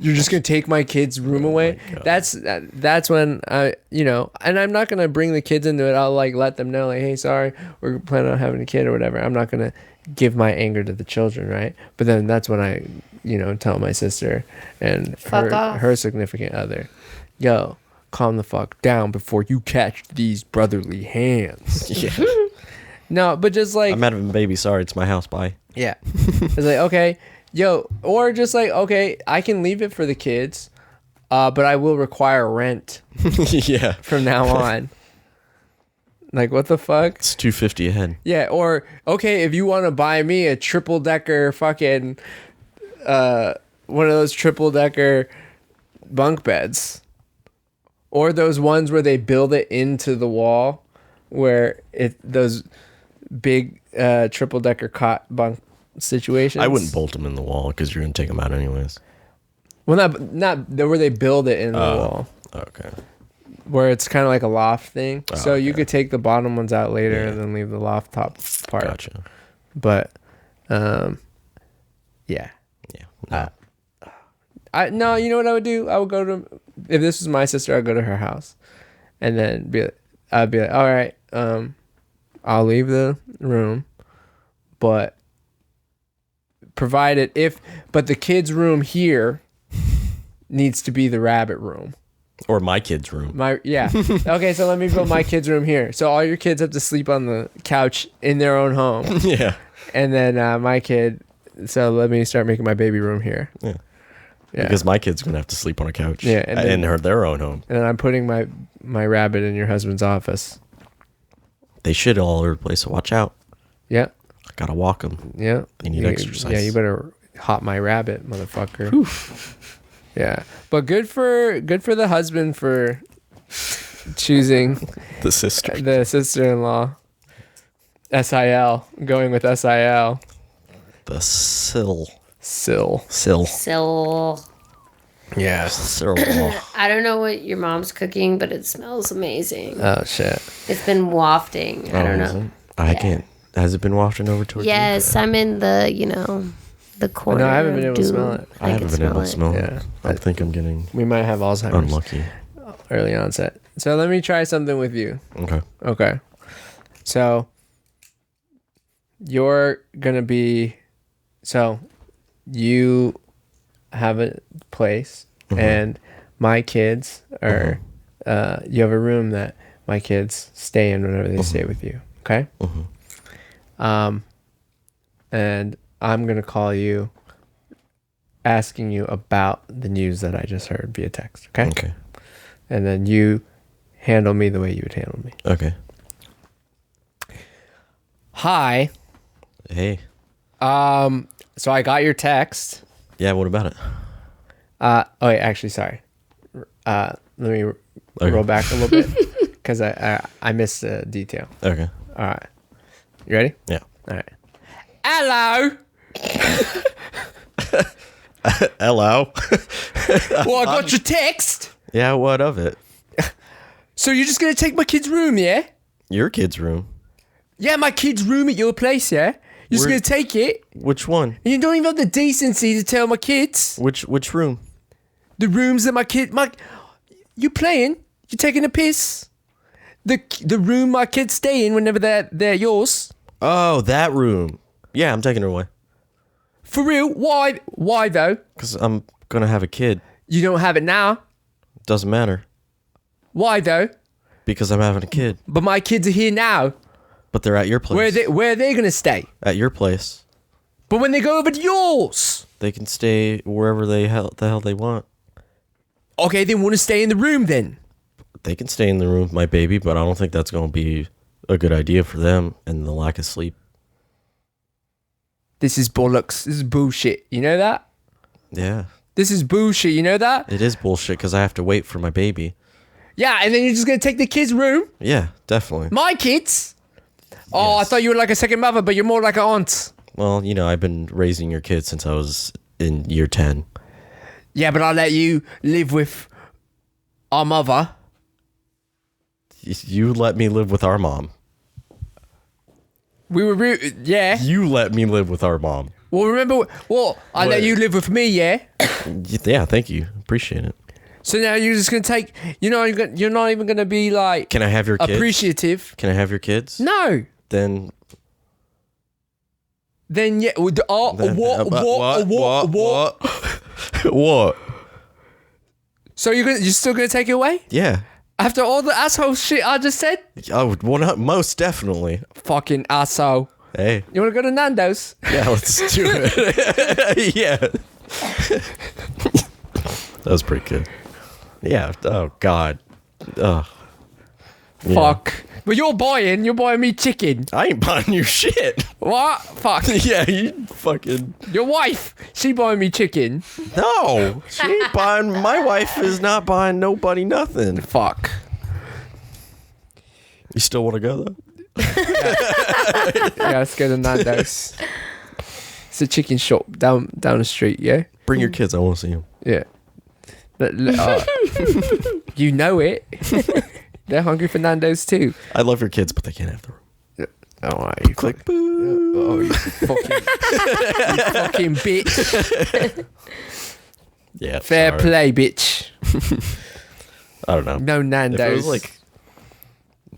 You're just gonna take my kid's room away? That's when I, and I'm not gonna bring the kids into it. I'll like let them know, like, hey, sorry, we're planning on having a kid or whatever. I'm not gonna give my anger to the children, right? But then that's when I, tell my sister and her significant other, yo, calm the fuck down before you catch these brotherly hands. Yeah. No, but just like, I'm having a baby. Sorry, it's my house. Bye. Yeah. It's like, okay, yo, or just like, okay, I can leave it for the kids, but I will require rent Yeah. from now on. Like, what the fuck? It's $250 a head. Yeah, or okay, if you want to buy me a triple decker fucking one of those triple decker bunk beds, or those ones where they build it into the wall, where those big triple decker cot bunk situations. I wouldn't bolt them in the wall because you're gonna take them out anyways. Well, not where they build it in the wall. Okay. Where it's kind of like a loft thing. So you okay. could take the bottom ones out later and then leave the loft top part. Gotcha. But, yeah. Yeah. No. No, you know what I would do? I would go to, if this was my sister, I'd go to her house, and then I'd be like, all right, I'll leave the room, but but the kids' room here needs to be the rabbit room. Or my kid's room. Okay, so let me build my kids' room here. So all your kids have to sleep on the couch in their own home. Yeah. And then my kid, so let me start making my baby room here. Yeah. Yeah. Because my kid's gonna have to sleep on a couch. Yeah, and then, in their own home. And then I'm putting my rabbit in your husband's office. They shit all over the place, so watch out. Yeah. I gotta walk them. Yeah. They need exercise. Yeah, you better hop my rabbit, motherfucker. Oof. Yeah. But good for the husband for choosing the sister. The sister-in-law. SIL. Going with SIL. The Sill. Yeah. I don't know what your mom's cooking, but it smells amazing. Oh shit. It's been wafting. I don't know. I can't. Has it been wafting over towards Yes, you? I'm in the the corner. No, I haven't been able to smell it. I haven't been able to smell it. Yeah. I think I'm getting We might have Alzheimer's. unlucky. Early onset. So let me try something with you. Okay. So you're gonna be, so you have a place, and my kids are you have a room that my kids stay in whenever they stay with you. Okay. And I'm gonna call you asking you about the news that I just heard via text. Okay. And then you handle me the way you would handle me. Okay. Hi. Hey. So I got your text. Yeah, what about it? Oh wait, actually, sorry. Let me roll back a little bit because I missed a detail. Okay. All right. You ready? Yeah. All right. Hello. Hello. Well, I got your text. Yeah, what of it? So you're just gonna take my kid's room, yeah? Your kid's room. Yeah, my kid's room at your place, yeah? You're just gonna take it? Which one? And you don't even have the decency to tell my kids. Which room? The rooms that you playing? You taking a piss? The room my kids stay in whenever they're yours. Oh, that room. Yeah, I'm taking her away. For real? Why? Why though? Because I'm going to have a kid. You don't have it now. Doesn't matter. Why though? Because I'm having a kid. But my kids are here now. But they're at your place. Where are they gonna stay? At your place. But when they go over to yours, They can stay wherever the hell they want. okay, they want to stay in the room then. They can stay in the room with my baby, but I don't think that's going to be a good idea for them and the lack of sleep. This is bollocks. This is bullshit. You know that? Yeah. This is bullshit. You know that? It is bullshit because I have to wait for my baby. Yeah, and then you're just gonna take the kids' room. Yeah, definitely. My kids. Oh, Yes. I thought you were like a second mother, but you're more like an aunt. Well, I've been raising your kids since I was in year 10. Yeah, but I'll let you live with our mother. You let me live with our mom. We were, yeah. You let me live with our mom. Well, remember, I let What? you live with me, yeah? Yeah, thank you. Appreciate it. So now you're just going to take, you're not even going to be like Can I have your kids? appreciative. Can I have your kids? No. Then Then, yeah. What? What? So you're still going to take it away? Yeah. After all the asshole shit I just said? Oh, most definitely. Fucking asshole. Hey. You want to go to Nando's? Yeah, let's do it. Yeah. That was pretty good. Yeah. Oh, God. Ugh. Yeah. Fuck. But you're buying me chicken. I ain't buying you shit. What? Fuck. Yeah, you fucking... Your wife, she buying me chicken. No. She ain't buying... My wife is not buying nobody nothing. Fuck. You still want to go, though? Yeah, let's go to Nando's. It's a chicken shop down the street, yeah? Bring your kids. I want to see them. Yeah. You know it. They're hungry for Nando's too. I love your kids, but they can't have the room. Oh, you Click. fucking, oh, you fucking bitch. Yeah. Fair sorry. play, bitch. I don't know. No Nando's. If it was like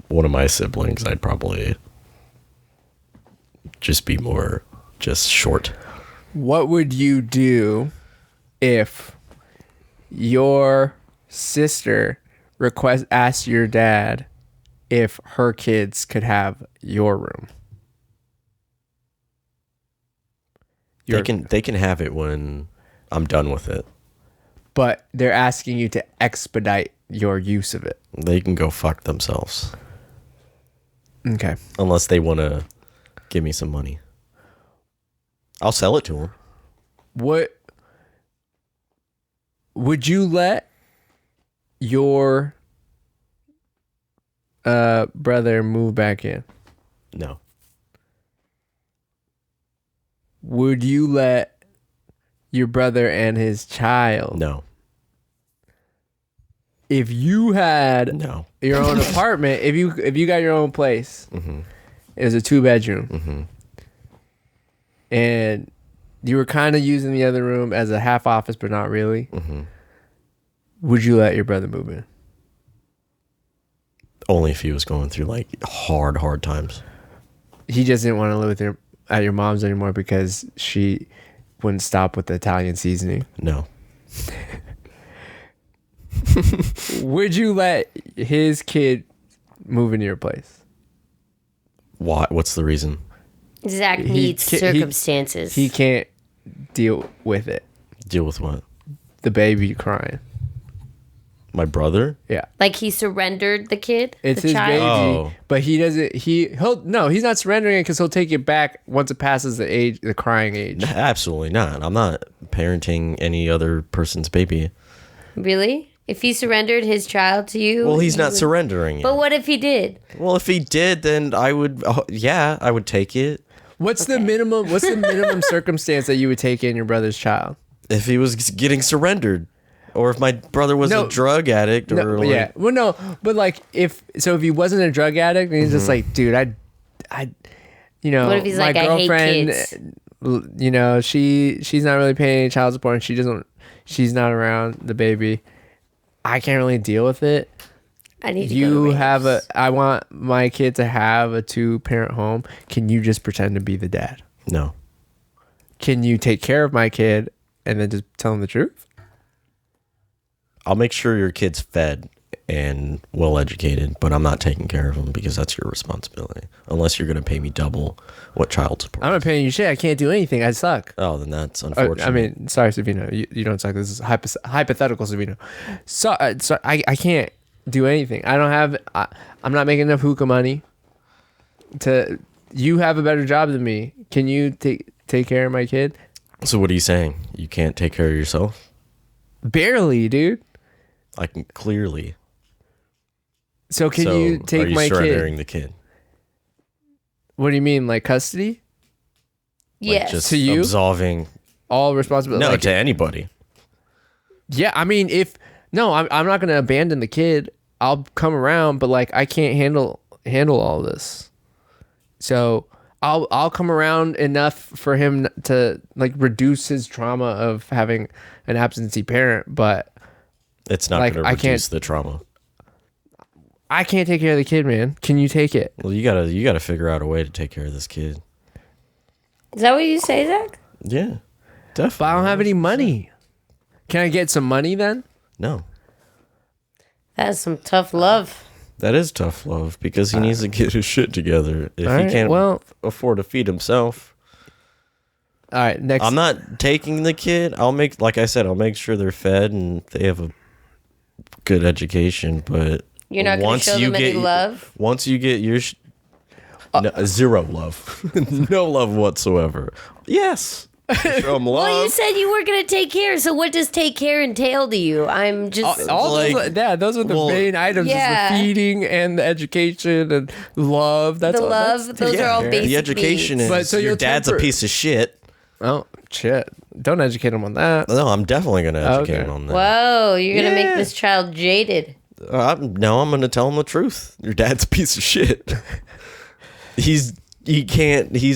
one of my siblings, I'd probably just be more just short. What would you do if your sister asked your dad if her kids could have your room? They can have it when I'm done with it. But they're asking you to expedite your use of it. They can go fuck themselves. Okay. Unless they want to give me some money. I'll sell it to them. What would you let your brother move back in? No. Would you let your brother and his child? No. If you had No. your own apartment, if you got your own place, Mm-hmm. it was a 2-bedroom, Mm-hmm. and you were kind of using the other room as a half office, but not really. Mm-hmm. Would you let your brother move in? Only if he was going through like hard times. He just didn't want to live with at your mom's anymore because she wouldn't stop with the Italian seasoning. No. Would you let his kid move into your place? Why? What's the reason? Zach needs circumstances. He can't deal with it. Deal with what? The baby crying. My brother? Yeah. Like he surrendered the kid? It's the his child? baby, Oh. but he doesn't. He's not surrendering it because he'll take it back once it passes the crying age. Absolutely not. I'm not parenting any other person's baby. Really? If he surrendered his child to you? Well, he's you not would- surrendering it. But what if he did? Well, if he did, then I would. I would take it. What's the minimum? What's the minimum circumstance that you would take in your brother's child? If he was getting surrendered, or if my brother was No. a drug addict, or like, Yeah. Well, no, but like if he wasn't a drug addict and he's just like, dude, I, What if he's my like, I hate girlfriend, kids? she's not really paying any child support and she's not around the baby. I can't really deal with it. I need to go to I want my kid to have a 2-parent home. Can you just pretend to be the dad? No. Can you take care of my kid and then just tell him the truth? I'll make sure your kid's fed and well educated, but I'm not taking care of them because that's your responsibility. Unless you're going to pay me double what child support. I'm not paying you shit. I can't do anything. I suck. Oh, then that's unfortunate. I mean, sorry, Savino. You don't suck. This is hypothetical, Savino. So I can't do anything. I don't have. I'm not making enough hookah money. You have a better job than me. Can you take care of my kid? So what are you saying? You can't take care of yourself? Barely, dude. I can clearly. So can you take are you my surrendering kid? the kid? What do you mean, like custody? Yes. Like just To you? absolving. All responsibility? No, like, to anybody. yeah, I mean, I'm not gonna abandon the kid. I'll come around, but like I can't handle all this. So I'll come around enough for him to like reduce his trauma of having an absentee parent, but It's not like, going to I reduce can't- the trauma. I can't take care of the kid, man. Can you take it? Well, you gotta figure out a way to take care of this kid. Is that what you say, Zach? Yeah, definitely. But I don't have any money. Can I get some money then? No, That's some tough love. that is tough love because he needs to get his shit together. If All he right, can't well- afford to feed himself, All right, next. I'm not taking the kid. I'll make sure they're fed and they have a good education. But You're not going to show them any love? Once you get your zero love, no love whatsoever. Yes, show them love. Well, you said you were going to take care. So what does take care entail to you? I'm just... all like- those are the well, main items: is Yeah. the feeding and the education and love. That's The all, love, that's those taken are all care of. basic The education needs. is But so your you'll dad's a temper- piece of shit. Oh shit! Don't educate him on that. No, I'm definitely going to educate Okay. him on that. Whoa, you're going to make Yeah. this child jaded. No, I'm going to tell him the truth. Your dad's a piece of shit. He's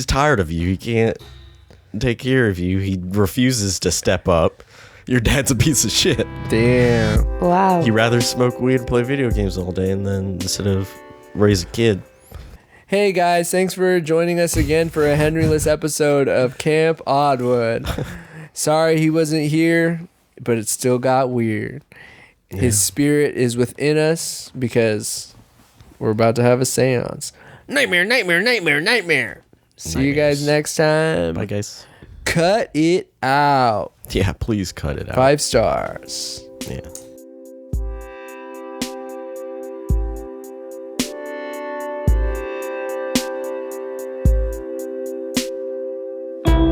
tired of you. He can't take care of you. He refuses to step up. Your dad's a piece of shit. Damn. Wow. He'd rather smoke weed and play video games all day instead of raise a kid. Hey guys, thanks for joining us again for a Henryless episode of Camp Oddwood. Sorry he wasn't here, but it still got weird. His spirit is within us because we're about to have a seance. Nightmare, nightmare, nightmare, nightmare. See you guys next time. Bye, guys. Cut it out. Yeah, please cut it out. 5 stars. Yeah.